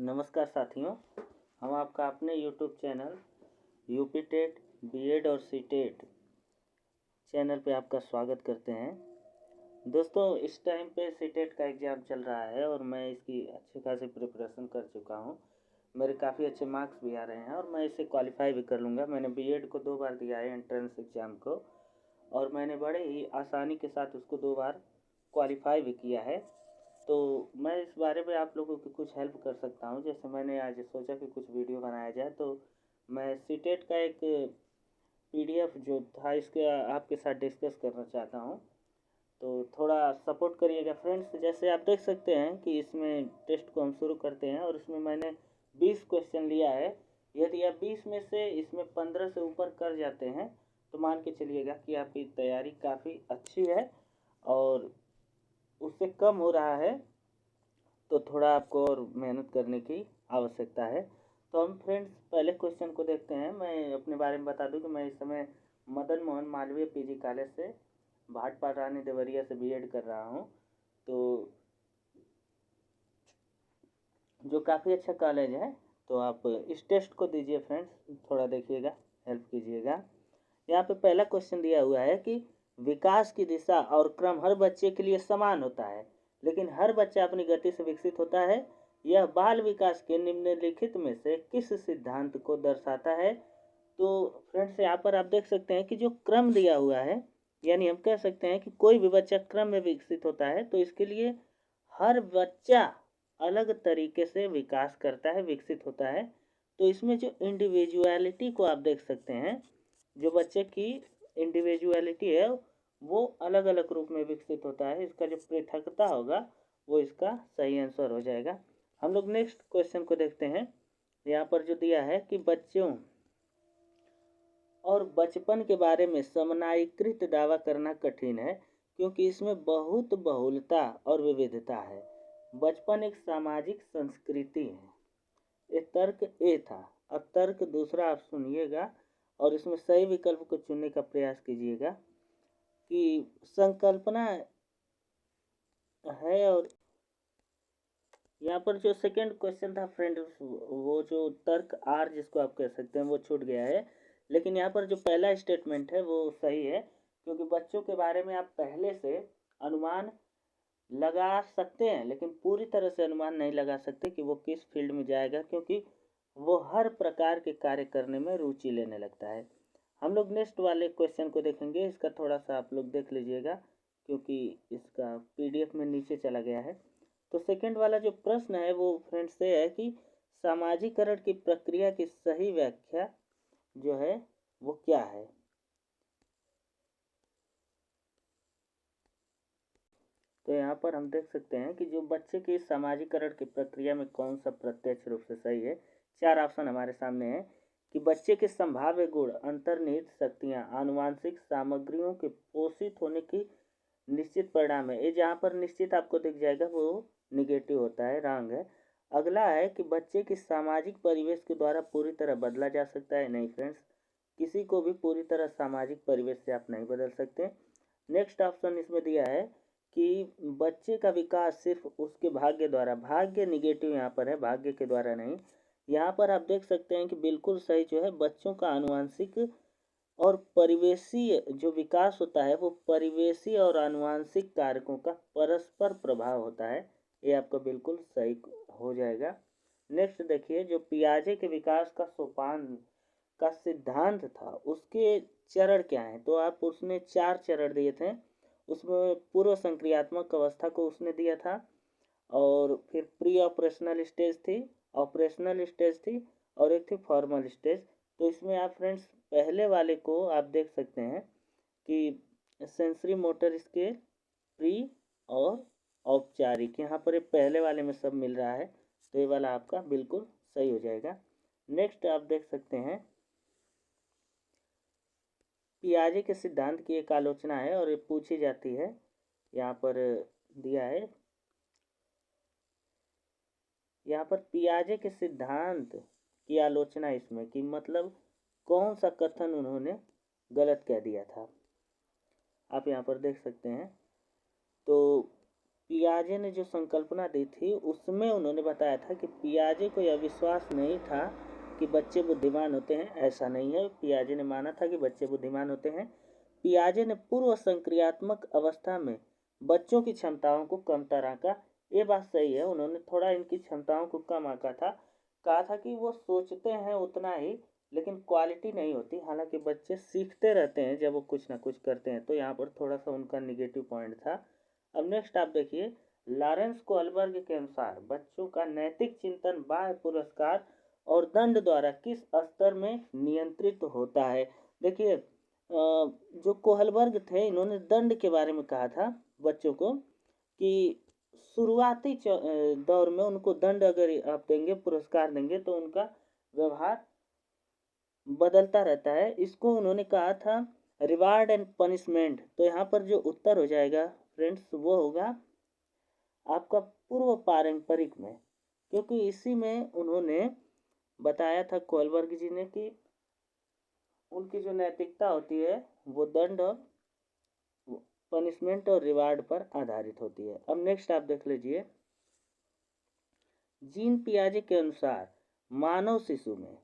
नमस्कार साथियों, हम आपका अपने YouTube channel UP TET B Ed और सीटेट चैनल पे आपका स्वागत करते हैं। दोस्तों, इस टाइम पे सीटेट का एग्ज़ाम चल रहा है और मैं इसकी अच्छी खासी प्रिपरेशन कर चुका हूँ। मेरे काफ़ी अच्छे मार्क्स भी आ रहे हैं और मैं इसे क्वालिफाई भी कर लूँगा। मैंने बीएड को 2 बार दिया है एंट्रेंस एग्ज़ाम को, और मैंने बड़े ही आसानी के साथ उसको 2 बार क्वालिफाई भी किया है। तो मैं इस बारे में आप लोगों की कुछ हेल्प कर सकता हूँ। जैसे मैंने आज सोचा कि कुछ वीडियो बनाया जाए, तो मैं सीटेट का एक पीडीएफ जो था इसके आपके साथ डिस्कस करना चाहता हूँ। तो थोड़ा सपोर्ट करिएगा फ्रेंड्स। जैसे आप देख सकते हैं कि इसमें टेस्ट को हम शुरू करते हैं और इसमें मैंने 20 क्वेश्चन लिया है। यदि आप 20 में से इसमें 15 से ऊपर कर जाते हैं तो मान के चलिएगा कि आपकी तैयारी काफ़ी अच्छी है, और उससे कम हो रहा है तो थोड़ा आपको और मेहनत करने की आवश्यकता है। तो हम फ्रेंड्स पहले क्वेश्चन को देखते हैं। मैं अपने बारे में बता दूं कि मैं इस समय मदन मोहन मालवीय पीजी कॉलेज से भाटपाल रानी देवरिया से बीएड कर रहा हूं, तो जो काफ़ी अच्छा कॉलेज है। तो आप इस टेस्ट को दीजिए फ्रेंड्स, थोड़ा देखिएगा, हेल्प कीजिएगा। यहाँ पे पहला क्वेश्चन दिया हुआ है कि विकास की दिशा और क्रम हर बच्चे के लिए समान होता है, लेकिन हर बच्चा अपनी गति से विकसित होता है। यह बाल विकास के निम्नलिखित में से किस सिद्धांत को दर्शाता है? तो फ्रेंड्स, यहाँ पर आप देख सकते हैं कि जो क्रम दिया हुआ है, यानी हम कह सकते हैं कि कोई भी बच्चा क्रम में विकसित होता है, तो इसके लिए हर बच्चा अलग तरीके से विकास करता है, विकसित होता है। तो इसमें जो इंडिविजुअलिटी को आप देख सकते हैं, जो बच्चे की इंडिविजुअलिटी है वो अलग अलग रूप में विकसित होता है। इसका जो पृथकता होगा वो इसका सही आंसर हो जाएगा। हम लोग नेक्स्ट क्वेश्चन को देखते हैं। यहाँ पर जो दिया है कि बच्चों और बचपन के बारे में समन्वयिकृत दावा करना कठिन है, क्योंकि इसमें बहुत बहुलता और विविधता है। बचपन एक सामाजिक संस्कृति है। ये तर्क ए था। अब तर्क दूसरा आप सुनिएगा और इसमें सही विकल्प को चुनने का प्रयास कीजिएगा कि संकल्पना है। और यहाँ पर जो सेकंड क्वेश्चन था फ्रेंड, वो जो तर्क आर जिसको आप कह सकते हैं वो छूट गया है, लेकिन यहाँ पर जो पहला स्टेटमेंट है वो सही है, क्योंकि बच्चों के बारे में आप पहले से अनुमान लगा सकते हैं, लेकिन पूरी तरह से अनुमान नहीं लगा सकते कि वो किस फील्ड में जाएगा, क्योंकि वो हर प्रकार के कार्य करने में रुचि लेने लगता है। हम लोग नेक्स्ट वाले क्वेश्चन को देखेंगे। इसका थोड़ा सा आप लोग देख लीजिएगा, क्योंकि इसका पीडीएफ में नीचे चला गया है। तो सेकंड वाला जो प्रश्न है वो फ्रेंड्स से है कि सामाजिकरण की प्रक्रिया की सही व्याख्या जो है वो क्या है? तो यहाँ पर हम देख सकते हैं कि जो बच्चे के सामाजिकरण की प्रक्रिया में कौन सा प्रत्यक्ष रूप से सही है। 4 ऑप्शन हमारे सामने है कि बच्चे के संभाव्य गुण, अंतर्निहित शक्तियाँ, आनुवांशिक सामग्रियों के पोषित होने की निश्चित परिणाम है। ये जहाँ पर निश्चित आपको दिख जाएगा वो निगेटिव होता है, रॉन्ग है। अगला है कि बच्चे की सामाजिक परिवेश के द्वारा पूरी तरह बदला जा सकता है। नहीं फ्रेंड्स, किसी को भी पूरी तरह सामाजिक परिवेश से आप नहीं बदल सकते। नेक्स्ट ऑप्शन इसमें दिया है कि बच्चे का विकास सिर्फ उसके भाग्य द्वारा, भाग्य निगेटिव यहाँ पर है, भाग्य के द्वारा नहीं। यहाँ पर आप देख सकते हैं कि बिल्कुल सही जो है, बच्चों का आनुवंशिक और परिवेशीय जो विकास होता है वो परिवेशी और आनुवंशिक कारकों का परस्पर प्रभाव होता है। ये आपका बिल्कुल सही हो जाएगा। नेक्स्ट देखिए, जो पियाजे के विकास का सोपान का सिद्धांत था उसके चरण क्या हैं? तो आप उसने 4 चरण दिए थे। उसमें पूर्व संक्रियात्मक अवस्था को उसने दिया था, और फिर प्री ऑपरेशनल स्टेज थी, ऑपरेशनल स्टेज थी, और एक थी फॉर्मल स्टेज। तो इसमें आप फ्रेंड्स पहले वाले को आप देख सकते हैं कि सेंसरी मोटर स्केल, प्री और औपचारिक, यहाँ पर ये पहले वाले में सब मिल रहा है, तो ये वाला आपका बिल्कुल सही हो जाएगा। नेक्स्ट आप देख सकते हैं पियाजे के सिद्धांत की एक आलोचना है और ये पूछी जाती है। यहाँ पर दिया है, यहाँ पर पियाजे के सिद्धांत की आलोचना इसमें कि मतलब कौन सा कथन उन्होंने गलत कह दिया था, आप यहाँ पर देख सकते हैं। तो पियाजे ने जो संकल्पना दी थी उसमें उन्होंने बताया था कि पियाजे को यह विश्वास नहीं था कि बच्चे बुद्धिमान होते हैं। ऐसा नहीं है, पियाजे ने माना था कि बच्चे बुद्धिमान होते हैं। पियाजे ने पूर्व संक्रियात्मक अवस्था में बच्चों की क्षमताओं को कमतर आंका। ये बात सही है, उन्होंने थोड़ा इनकी क्षमताओं को कम आंका था। कहा था कि वो सोचते हैं उतना ही, लेकिन क्वालिटी नहीं होती। हालांकि बच्चे सीखते रहते हैं जब वो कुछ ना कुछ करते हैं, तो यहाँ पर थोड़ा सा उनका निगेटिव पॉइंट था। अब नेक्स्ट आप देखिए, लॉरेंस कोहलबर्ग के अनुसार बच्चों का नैतिक चिंतन बाह्य पुरस्कार और दंड द्वारा किस स्तर में नियंत्रित होता है। देखिए, जो कोहलबर्ग थे इन्होंने दंड के बारे में कहा था बच्चों को कि शुरुआती दौर में उनको दंड अगर आप देंगे, पुरस्कार देंगे, तो उनका व्यवहार बदलता रहता है। इसको उन्होंने कहा था रिवार्ड एंड पनिशमेंट। तो यहाँ पर जो उत्तर हो जाएगा फ्रेंड्स वो होगा आपका पूर्व पारंपरिक में, क्योंकि इसी में उन्होंने बताया था कोलबर्ग जी ने कि उनकी जो नैतिकता होती है वो दंड और पनिशमेंट और रिवार्ड पर आधारित होती है। अब नेक्स्ट आप देख लीजिए, जीन पियाजे के अनुसार मानव शिशु में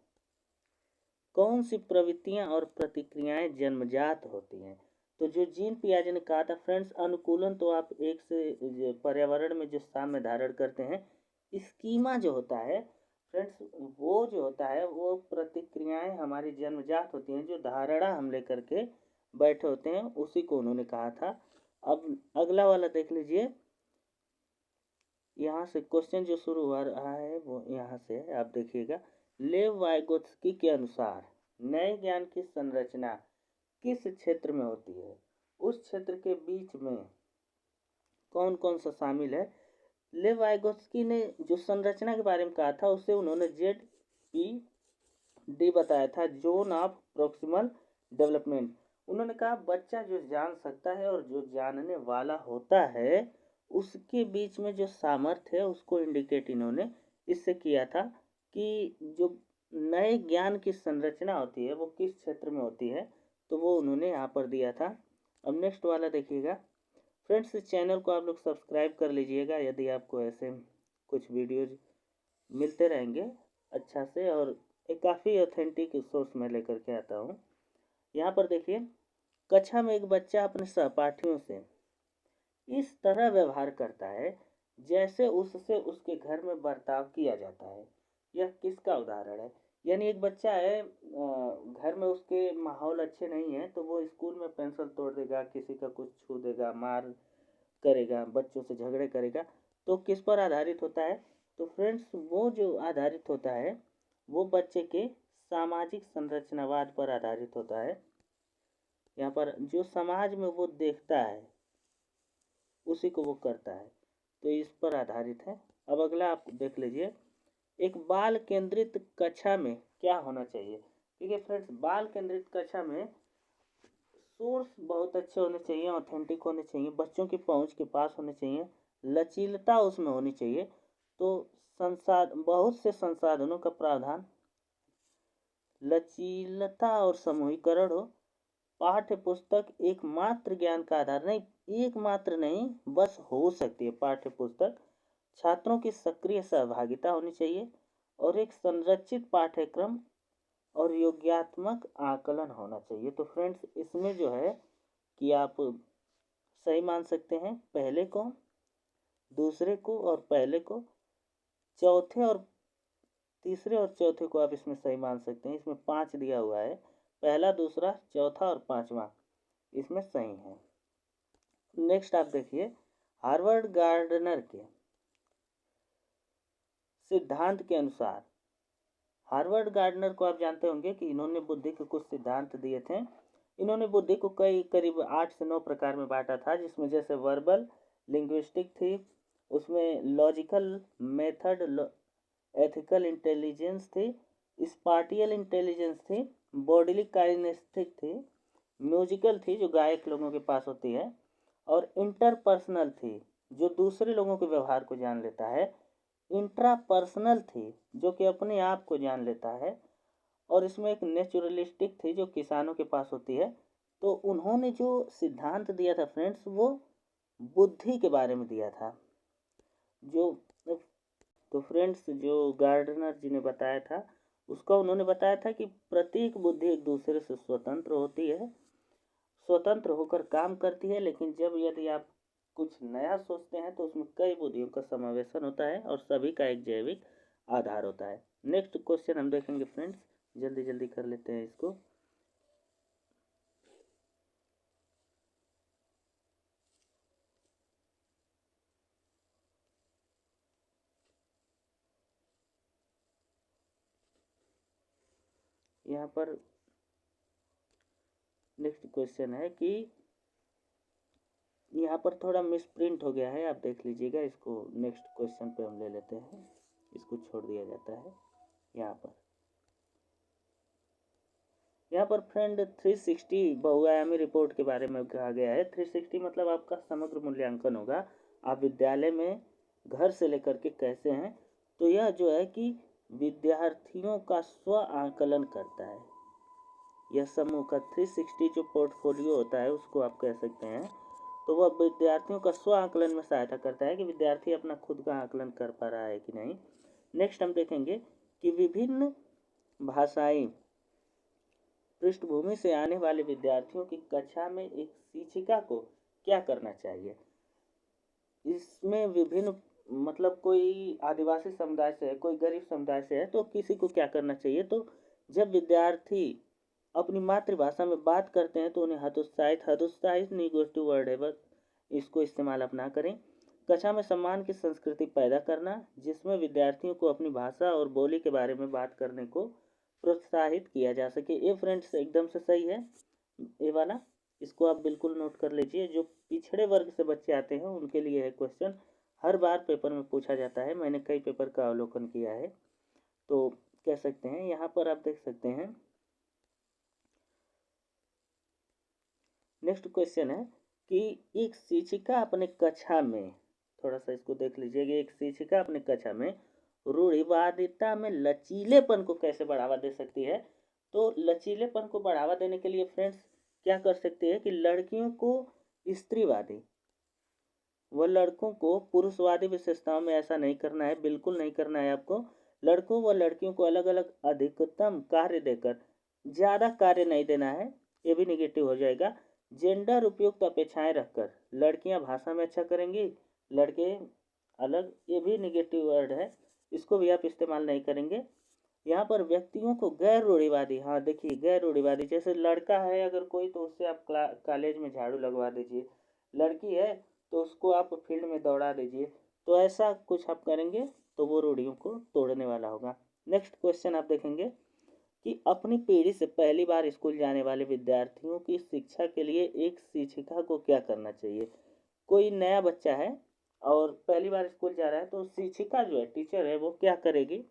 कौन सी प्रवृत्तियां और प्रतिक्रियाएं जन्मजात होती हैं। तो जो जीन पियाजे ने कहा था फ्रेंड्स, अनुकूलन तो आप एक से पर्यावरण में जो साम्य धारण करते हैं, स्कीमा जो होता है फ्रेंड्स, वो जो होता है वो प्रतिक्रियाएं हमारी जन्मजात होती हैं, जो धारणा हम लेकर के बैठे होते हैं, उसी को उन्होंने कहा था। अब अगला वाला देख लीजिए, यहाँ से क्वेश्चन जो शुरू हो रहा है वो यहाँ से है, आप देखिएगा। लेव वाइगोत्स्की के अनुसार नए ज्ञान की संरचना किस क्षेत्र में होती है, उस क्षेत्र के बीच में कौन कौन सा शामिल है। लेव वाइगोत्स्की ने जो संरचना के बारे में कहा था उसे उन्होंने ZPD बताया था, जोन ऑफ प्रोक्सिमल डेवलपमेंट। उन्होंने कहा बच्चा जो जान सकता है और जो जानने वाला होता है उसके बीच में जो सामर्थ्य है उसको इंडिकेट इन्होंने इससे किया था कि जो नए ज्ञान की संरचना होती है वो किस क्षेत्र में होती है, तो वो उन्होंने यहाँ पर दिया था। अब नेक्स्ट वाला देखिएगा फ्रेंड्स, इस चैनल को आप लोग सब्सक्राइब कर लीजिएगा यदि आपको ऐसे कुछ वीडियोज मिलते रहेंगे अच्छा से, और एक काफ़ी ऑथेंटिक सोर्स में लेकर के आता हूँ। यहाँ पर देखिए, कक्षा में एक बच्चा अपने सहपाठियों से इस तरह व्यवहार करता है जैसे उससे उसके घर में बर्ताव किया जाता है। यह किसका उदाहरण है। यानी एक बच्चा है, घर में उसके माहौल अच्छे नहीं है तो वो स्कूल में पेंसिल तोड़ देगा, किसी का कुछ छू देगा, मार करेगा, बच्चों से झगड़े करेगा। तो किस पर आधारित होता है, तो फ्रेंड्स वो जो आधारित होता है वो बच्चे के सामाजिक संरचनावाद पर आधारित होता है। यहाँ पर जो समाज में वो देखता है उसी को वो करता है, तो इस पर आधारित है। अब अगला आप देख लीजिए, एक बाल केंद्रित कक्षा में क्या होना चाहिए। देखिए फ्रेंड्स, बाल केंद्रित कक्षा में सोर्स बहुत अच्छे होने चाहिए, ऑथेंटिक होने चाहिए, बच्चों की पहुंच के पास होने चाहिए, लचीलता उसमें होनी चाहिए। तो बहुत से संसाधनों का प्रावधान, लचीलता और समूहीकरण हो। पाठ्य पुस्तक एकमात्र ज्ञान का आधार नहीं, एकमात्र नहीं बस हो सकती है पाठ्य पुस्तक। छात्रों की सक्रिय सहभागिता होनी चाहिए और एक संरचित पाठ्यक्रम और योग्यात्मक आकलन होना चाहिए। तो फ्रेंड्स इसमें जो है कि आप सही मान सकते हैं पहले को, दूसरे को और पहले को, चौथे और तीसरे और चौथे को आप इसमें सही मान सकते हैं। इसमें 5 दिया हुआ है, पहला, दूसरा, चौथा और पांचवा इसमें सही है। नेक्स्ट आप देखिए, हार्वर्ड गार्डनर के सिद्धांत के अनुसार, हार्वर्ड गार्डनर को आप जानते होंगे कि इन्होंने बुद्धि के कुछ सिद्धांत दिए थे। इन्होंने बुद्धि को करीब 8 से 9 प्रकार में बांटा था, जिसमें जैसे वर्बल लिंग्विस्टिक थी, उसमें लॉजिकल मेथड, एथिकल इंटेलिजेंस थी, स्पाटियल इंटेलिजेंस थी, बॉडीली काइनेस्टिक थी, म्यूजिकल थी जो गायक लोगों के पास होती है, और इंटरपर्सनल थी जो दूसरे लोगों के व्यवहार को जान लेता है, इंट्रापर्सनल थी जो कि अपने आप को जान लेता है, और इसमें एक नेचुरलिस्टिक थी जो किसानों के पास होती है। तो उन्होंने जो सिद्धांत दिया था फ्रेंड्स वो बुद्धि के बारे में दिया था। जो तो फ्रेंड्स जो गार्डनर जी ने बताया था उसका उन्होंने बताया था कि प्रत्येक बुद्धि एक दूसरे से स्वतंत्र होती है, स्वतंत्र होकर काम करती है, लेकिन जब यदि आप कुछ नया सोचते हैं तो उसमें कई बुद्धियों का समावेशन होता है और सभी का एक जैविक आधार होता है। नेक्स्ट क्वेश्चन हम देखेंगे फ्रेंड्स, जल्दी जल्दी कर लेते हैं इसको। यहाँ पर नेक्स्ट क्वेश्चन है कि यहाँ पर थोड़ा मिसप्रिंट हो गया है, आप देख लीजिएगा इसको। नेक्स्ट क्वेश्चन पे हम ले लेते हैं, इसको छोड़ दिया जाता है। यहाँ पर फ्रेंड 360 बहुआयामी रिपोर्ट के बारे में कहा गया है। 360 मतलब आपका समग्र मूल्यांकन होगा, आप विद्यालय में घर से लेकर के कैसे हैं। तो यह जो है कि विद्यार्थियों का स्व आकलन करता है। यह समूह का 360 जो पोर्टफोलियो होता है उसको आप कह सकते हैं। तो वह विद्यार्थियों का स्व आकलन में सहायता करता है कि विद्यार्थी अपना खुद का आकलन कर पा रहा है कि नहीं। नेक्स्ट हम देखेंगे कि विभिन्न भाषाई पृष्ठभूमि से आने वाले विद्यार्थियों की कक्षा में एक शिक्षिका को क्या करना चाहिए। इसमें विभिन्न मतलब कोई आदिवासी समुदाय से है, कोई गरीब समुदाय से है, तो किसी को क्या करना चाहिए। तो जब विद्यार्थी अपनी मातृभाषा में बात करते हैं तो उन्हें हतोत्साहित निगेटिव वर्ड है, बस इसको इस्तेमाल अपना करें। कक्षा में सम्मान की संस्कृति पैदा करना, जिसमें विद्यार्थियों को अपनी भाषा और बोली के बारे में बात करने को प्रोत्साहित किया जा सके। ये फ्रेंड्स एकदम से सही है, ये वाला इसको आप बिल्कुल नोट कर लीजिए। जो पिछड़े वर्ग से बच्चे आते हैं उनके लिए है क्वेश्चन, हर बार पेपर में पूछा जाता है, मैंने कई पेपर का अवलोकन किया है, तो कह सकते हैं। यहाँ पर आप देख सकते हैं नेक्स्ट क्वेश्चन है कि एक शिक्षिका अपने कक्षा में, थोड़ा सा इसको देख लीजिएगा, एक शिक्षिका अपने कक्षा में रूढ़िवादिता में लचीलेपन को कैसे बढ़ावा दे सकती है। तो लचीलेपन को बढ़ावा देने के लिए फ्रेंड्स क्या कर सकते हैं कि लड़कियों को स्त्रीवादी व लड़कों को पुरुषवादी विशेषताओं में ऐसा नहीं करना है, बिल्कुल नहीं करना है आपको। लड़कों व लड़कियों को अलग अलग अधिकतम कार्य देकर ज़्यादा कार्य नहीं देना है, ये भी निगेटिव हो जाएगा। जेंडर उपयुक्त अपेक्षाएं रखकर लड़कियां भाषा में अच्छा करेंगी, लड़के अलग, ये भी निगेटिव वर्ड है, इसको भी आप इस्तेमाल नहीं करेंगे। यहाँ पर व्यक्तियों को गैर रूढ़िवादी, हाँ देखिए गैर रूढ़िवादी, जैसे लड़का है अगर कोई तो उससे आप कॉलेज में झाड़ू लगवा दीजिए, लड़की है तो उसको आप फील्ड में दौड़ा दीजिए, तो ऐसा कुछ आप करेंगे तो वो रूढ़ियों को तोड़ने वाला होगा। नेक्स्ट क्वेश्चन आप देखेंगे कि अपनी पीढ़ी से पहली बार स्कूल जाने वाले विद्यार्थियों की शिक्षा के लिए एक शिक्षिका को क्या करना चाहिए। कोई नया बच्चा है और पहली बार स्कूल जा रहा है तो शिक्षिका जो है, टीचर है, वो क्या करेगी।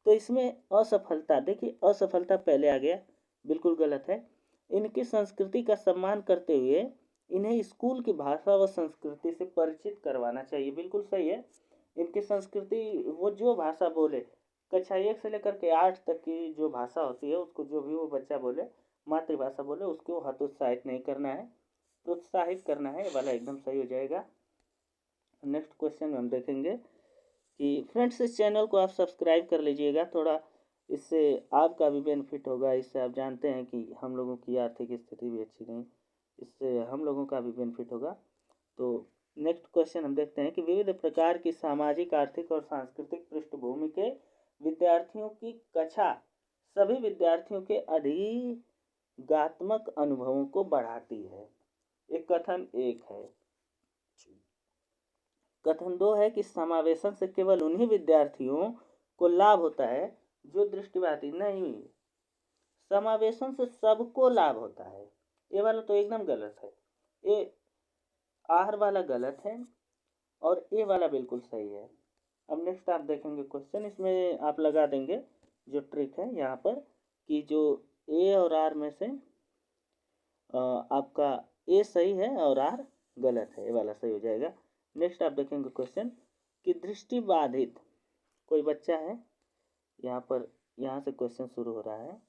तो इसमें असफलता, देखिए असफलता पहले आ गया, बिल्कुल गलत है। इनकी संस्कृति का सम्मान करते हुए इन्हें स्कूल की भाषा व संस्कृति से परिचित करवाना चाहिए, बिल्कुल सही है। इनकी संस्कृति, वो जो भाषा बोले, कक्षा 1 से लेकर के 8 तक की जो भाषा होती है उसको जो भी वो बच्चा बोले, मातृभाषा बोले, उसको हतोत्साहित नहीं करना है, प्रोत्साहित करना है, ये वाला एकदम सही हो जाएगा। नेक्स्ट क्वेश्चन में हम देखेंगे कि फ्रेंड्स इस चैनल को आप सब्सक्राइब कर लीजिएगा, थोड़ा इससे आपका भी बेनिफिट होगा। इससे आप जानते हैं कि हम लोगों की आर्थिक स्थिति भी अच्छी नहीं, इससे हम लोगों का भी बेनिफिट होगा। तो नेक्स्ट क्वेश्चन हम देखते हैं कि विविध प्रकार की सामाजिक, आर्थिक और सांस्कृतिक पृष्ठभूमि के विद्यार्थियों की कक्षा सभी विद्यार्थियों के अधिगात्मक अनुभवों को बढ़ाती है। एक कथन एक है। कथन दो है कि समावेशन से केवल उन्हीं विद्यार्थियों को लाभ होता है जो दृष्टिवादी नहीं, समावेशन से सबको लाभ होता है। ये वाला तो एकदम गलत है, ये आहार वाला गलत है और ये वाला बिल्कुल सही है। अब नेक्स्ट आप देखेंगे क्वेश्चन, इसमें आप लगा देंगे जो ट्रिक है यहाँ पर कि जो ए और आर में से आपका ए सही है और आर गलत है, ये वाला सही हो जाएगा। नेक्स्ट आप देखेंगे क्वेश्चन कि दृष्टिबाधित कोई बच्चा है, यहाँ पर यहाँ से क्वेश्चन शुरू हो रहा है।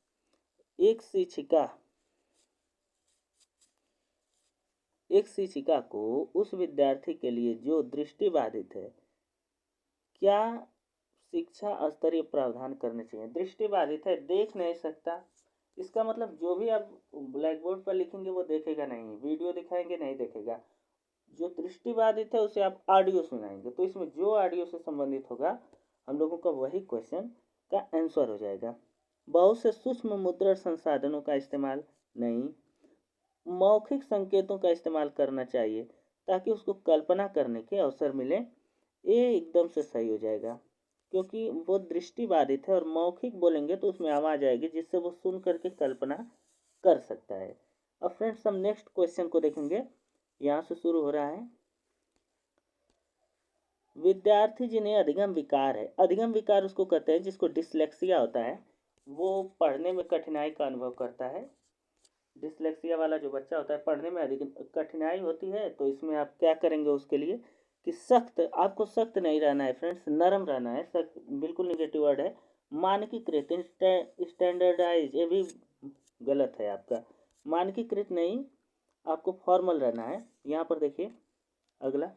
एक शिक्षिका को उस विद्यार्थी के लिए जो दृष्टिबाधित है क्या शिक्षा स्तरीय प्रावधान करने चाहिए। दृष्टिबाधित है, देख नहीं सकता, इसका मतलब जो भी आप ब्लैक बोर्ड पर लिखेंगे वो देखेगा नहीं, वीडियो दिखाएंगे नहीं देखेगा। जो दृष्टिबाधित है उसे आप ऑडियो सुनाएंगे, तो इसमें जो ऑडियो से संबंधित होगा हम लोगों का वही क्वेश्चन का आंसर हो जाएगा। बहुत से सूक्ष्म मुद्रण संसाधनों का इस्तेमाल नहीं, मौखिक संकेतों का इस्तेमाल करना चाहिए ताकि उसको कल्पना करने के अवसर मिले। ये एकदम से सही हो जाएगा क्योंकि वो दृष्टिबाधित है और मौखिक बोलेंगे तो उसमें आवाज़ आएगी जिससे वो सुन करके कल्पना कर सकता है। अब फ्रेंड्स हम नेक्स्ट क्वेश्चन को देखेंगे, यहाँ से शुरू हो रहा है। विद्यार्थी जिन्हें अधिगम विकार है, अधिगम विकार उसको कहते हैं जिसको डिसलेक्सिया होता है, वो पढ़ने में कठिनाई का अनुभव करता है। डिसलेक्सिया वाला जो बच्चा होता है पढ़ने में अधिक कठिनाई होती है, तो इसमें आप क्या करेंगे उसके लिए कि सख्त, आपको सख्त नहीं रहना है फ्रेंड्स, नरम रहना है। सख्त बिल्कुल निगेटिव वर्ड है। मानकीकृत स्टैंडर्डाइज, ये भी गलत है आपका, मानकीकृत नहीं, आपको फॉर्मल रहना है। यहाँ पर देखिए अगला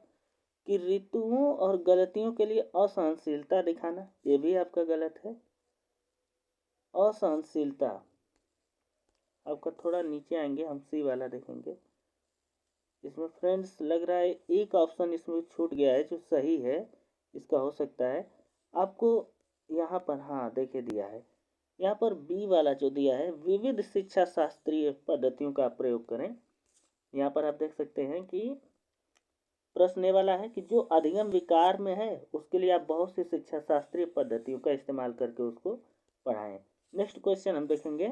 कि ऋतुओं और गलतियों के लिए असहनशीलता दिखाना, ये भी आपका गलत है। असहनशीलता आपका थोड़ा नीचे आएंगे, हम सी वाला देखेंगे। इसमें फ्रेंड्स लग रहा है एक ऑप्शन इसमें छूट गया है जो सही है, इसका हो सकता है आपको यहाँ पर, हाँ देखिए दिया है यहाँ पर बी वाला जो दिया है, विविध शिक्षा शास्त्रीय पद्धतियों का प्रयोग करें। यहाँ पर आप देख सकते हैं कि प्रश्न ये वाला है कि जो अधिगम विकार में है उसके लिए आप बहुत सी शिक्षा शास्त्रीय पद्धतियों का इस्तेमाल करके उसको पढ़ाएं। नेक्स्ट क्वेश्चन हम देखेंगे,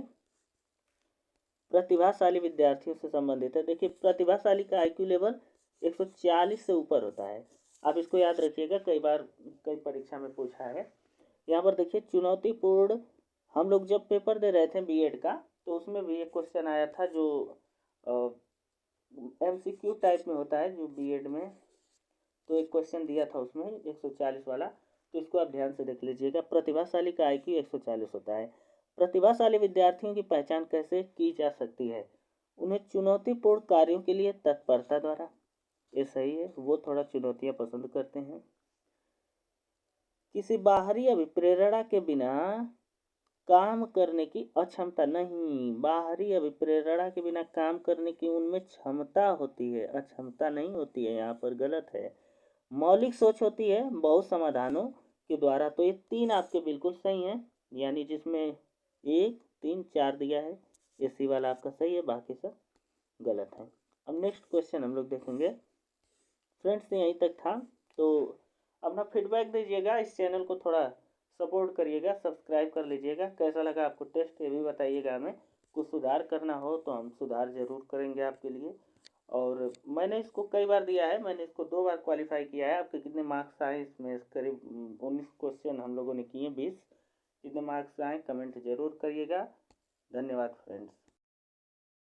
प्रतिभाशाली विद्यार्थियों से संबंधित है। देखिए प्रतिभाशाली का आईक्यू लेवल 140 से ऊपर होता है, आप इसको याद रखिएगा, कई बार कई परीक्षा में पूछा है। यहाँ पर देखिए चुनौतीपूर्ण, हम लोग जब पेपर दे रहे थे बीएड का तो उसमें भी एक क्वेश्चन आया था जो एमसीक्यू टाइप में होता है जो बीएड में, तो एक क्वेश्चन दिया था उसमें 140 वाला, तो इसको आप ध्यान से देख लीजिएगा। प्रतिभाशाली का आईक्यू 140 होता है। प्रतिभाशाली विद्यार्थियों की पहचान कैसे की जा सकती है, उन्हें चुनौतीपूर्ण कार्यों के लिए तत्परता द्वारा, ये सही है, वो थोड़ा चुनौतियाँ पसंद करते हैं। किसी बाहरी अभिप्रेरणा के बिना काम करने की अक्षमता, नहीं, बाहरी अभिप्रेरणा के बिना काम करने की उनमें क्षमता होती है, अक्षमता नहीं होती है, यहाँ पर गलत है। मौलिक सोच होती है बहुत समाधानों के द्वारा, तो ये तीन आपके बिल्कुल सही हैं, यानी जिसमें 1 3 4 दिया है, ये सी वाला आपका सही है, बाकी सब गलत है। अब नेक्स्ट क्वेश्चन हम लोग देखेंगे। फ्रेंड्स यहीं तक था, तो अपना फीडबैक दीजिएगा, इस चैनल को थोड़ा सपोर्ट करिएगा, सब्सक्राइब कर लीजिएगा। कैसा लगा आपको टेस्ट ये भी बताइएगा, हमें कुछ सुधार करना हो तो हम सुधार ज़रूर करेंगे आपके लिए। और मैंने इसको कई बार दिया है, मैंने इसको 2 बार क्वालिफाई किया है। आपके कितने मार्क्स आए इसमें, करीब 19 क्वेश्चन हम लोगों ने किए, 20, कितने मार्क्स आए कमेंट ज़रूर करिएगा। धन्यवाद फ्रेंड्स।